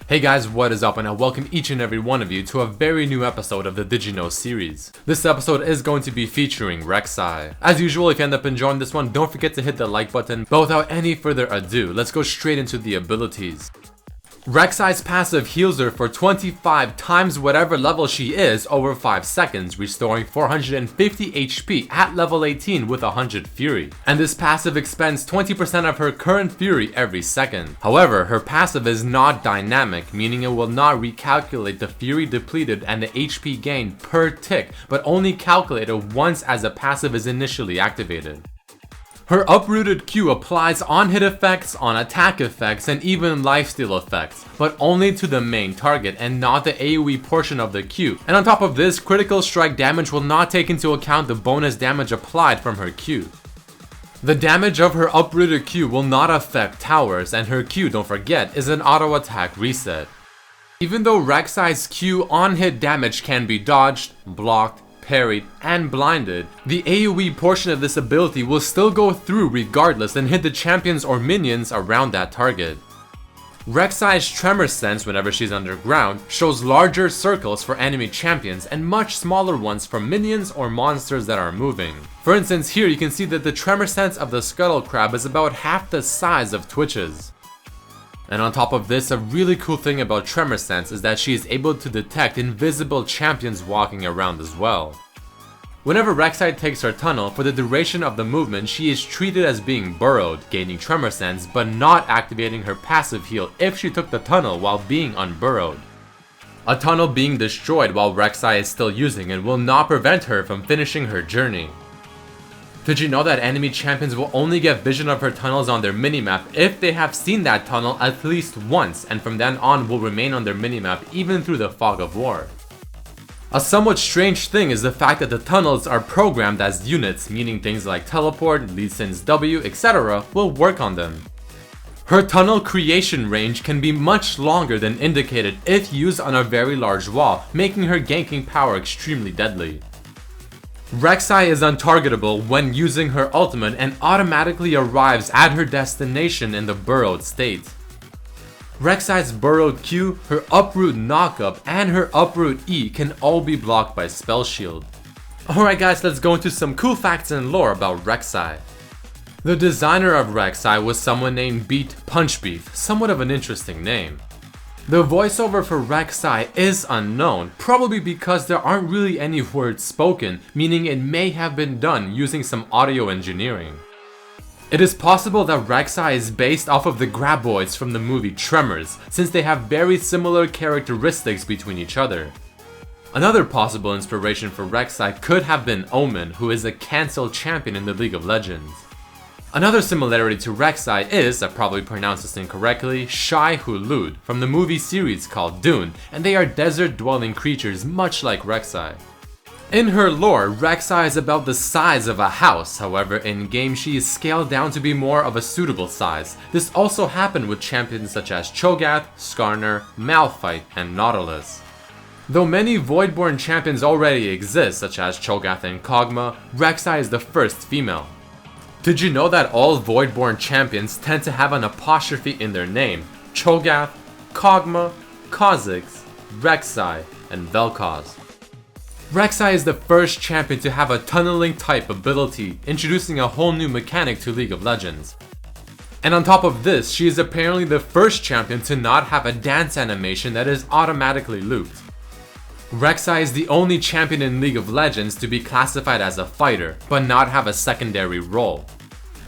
Hey guys, what is up, and I welcome each and every one of you to a very new episode of the Did You Know series. This episode is going to be featuring Rek'Sai. As usual, if you end up enjoying this one, don't forget to hit the like button. But without any further ado, let's go straight into the abilities. Rek'Sai's passive heals her for 25 times whatever level she is over 5 seconds, restoring 450 HP at level 18 with 100 Fury. And this passive expends 20% of her current Fury every second. However, her passive is not dynamic, meaning it will not recalculate the Fury depleted and the HP gained per tick, but only calculate it once as a passive is initially activated. Her uprooted Q applies on-hit effects, on attack effects, and even lifesteal effects, but only to the main target and not the AoE portion of the Q. And on top of this, critical strike damage will not take into account the bonus damage applied from her Q. The damage of her uprooted Q will not affect towers, and her Q, don't forget, is an auto attack reset. Even though Rek'Sai's Q on-hit damage can be dodged, blocked, parried, and blinded, the AoE portion of this ability will still go through regardless and hit the champions or minions around that target. Rek'Sai's Tremor Sense whenever she's underground shows larger circles for enemy champions and much smaller ones for minions or monsters that are moving. For instance, here you can see that the Tremor Sense of the Scuttle Crab is about half the size of Twitch's. And on top of this, a really cool thing about Tremor Sense is that she is able to detect invisible champions walking around as well. Whenever Rek'Sai takes her tunnel, for the duration of the movement she is treated as being burrowed, gaining Tremor Sense, but not activating her passive heal if she took the tunnel while being unburrowed. A tunnel being destroyed while Rek'Sai is still using it will not prevent her from finishing her journey. Did you know that enemy champions will only get vision of her tunnels on their minimap if they have seen that tunnel at least once, and from then on will remain on their minimap even through the fog of war? A somewhat strange thing is the fact that the tunnels are programmed as units, meaning things like teleport, Lee Sin's W, etc. will work on them. Her tunnel creation range can be much longer than indicated if used on a very large wall, making her ganking power extremely deadly. Rek'Sai is untargetable when using her ultimate and automatically arrives at her destination in the burrowed state. Rek'Sai's burrowed Q, her uproot knockup, and her uproot E can all be blocked by Spell Shield. Alright guys, let's go into some cool facts and lore about Rek'Sai. The designer of Rek'Sai was someone named Beat Punchbeef, somewhat of an interesting name. The voiceover for Rek'Sai is unknown, probably because there aren't really any words spoken, meaning it may have been done using some audio engineering. It is possible that Rek'Sai is based off of the Graboids from the movie Tremors, since they have very similar characteristics between each other. Another possible inspiration for Rek'Sai could have been Omen, who is a cancelled champion in the League of Legends. Another similarity to Rek'Sai is, I probably pronounced this incorrectly, Shai Hulud from the movie series called Dune, and they are desert-dwelling creatures much like Rek'Sai. In her lore, Rek'Sai is about the size of a house, however in-game she is scaled down to be more of a suitable size. This also happened with champions such as Cho'Gath, Skarner, Malphite, and Nautilus. Though many Voidborn champions already exist, such as Cho'Gath and Kog'Maw, Rek'Sai is the first female. Did you know that all Voidborn champions tend to have an apostrophe in their name? Cho'Gath, Kog'Maw, Kha'Zix, Rek'Sai, and Vel'Koz. Rek'Sai is the first champion to have a tunneling type ability, introducing a whole new mechanic to League of Legends. And on top of this, she is apparently the first champion to not have a dance animation that is automatically looped. Rek'Sai is the only champion in League of Legends to be classified as a fighter, but not have a secondary role.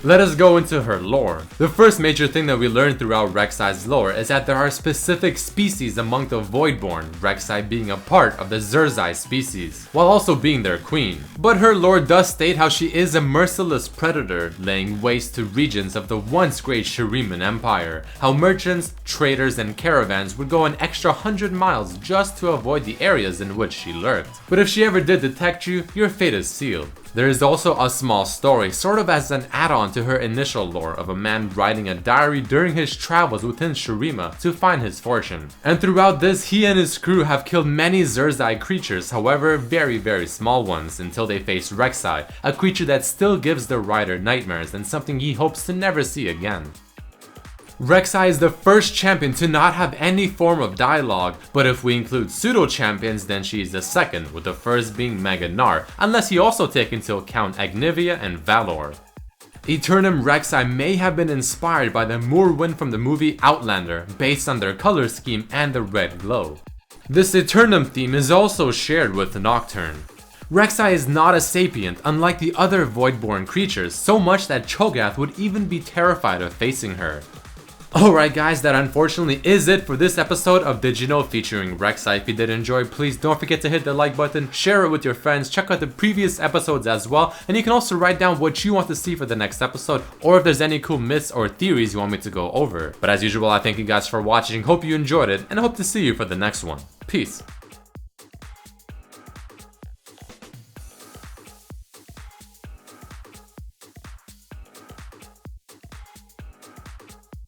Let us go into her lore. The first major thing that we learn throughout Rek'Sai's lore is that there are specific species among the Voidborn, Rek'Sai being a part of the Rek'Sai species, while also being their queen. But her lore does state how she is a merciless predator, laying waste to regions of the once great Shuriman Empire, how merchants, traders, and caravans would go an extra 100 miles just to avoid the areas in which she lurked. But if she ever did detect you, your fate is sealed. There is also a small story, sort of as an add-on to her initial lore, of a man writing a diary during his travels within Shurima to find his fortune. And throughout this, he and his crew have killed many Rek'Sai creatures, however very small ones, until they face Rek'Sai, a creature that still gives the writer nightmares and something he hopes to never see again. Rek'Sai is the first champion to not have any form of dialogue, but if we include pseudo-champions then she is the second, with the first being Mega Gnar, unless you also take into account Agnivia and Valor. Eternum Rek'Sai may have been inspired by the Moorwind from the movie Outlander, based on their color scheme and the red glow. This Eternum theme is also shared with Nocturne. Rek'Sai is not a sapient, unlike the other Voidborn creatures, so much that Cho'Gath would even be terrified of facing her. Alright guys, that unfortunately is it for this episode of Did You Know featuring Rek'Sai. If you did enjoy, please don't forget to hit the like button, share it with your friends, check out the previous episodes as well, and you can also write down what you want to see for the next episode, or if there's any cool myths or theories you want me to go over. But as usual, I thank you guys for watching, hope you enjoyed it, and I hope to see you for the next one. Peace.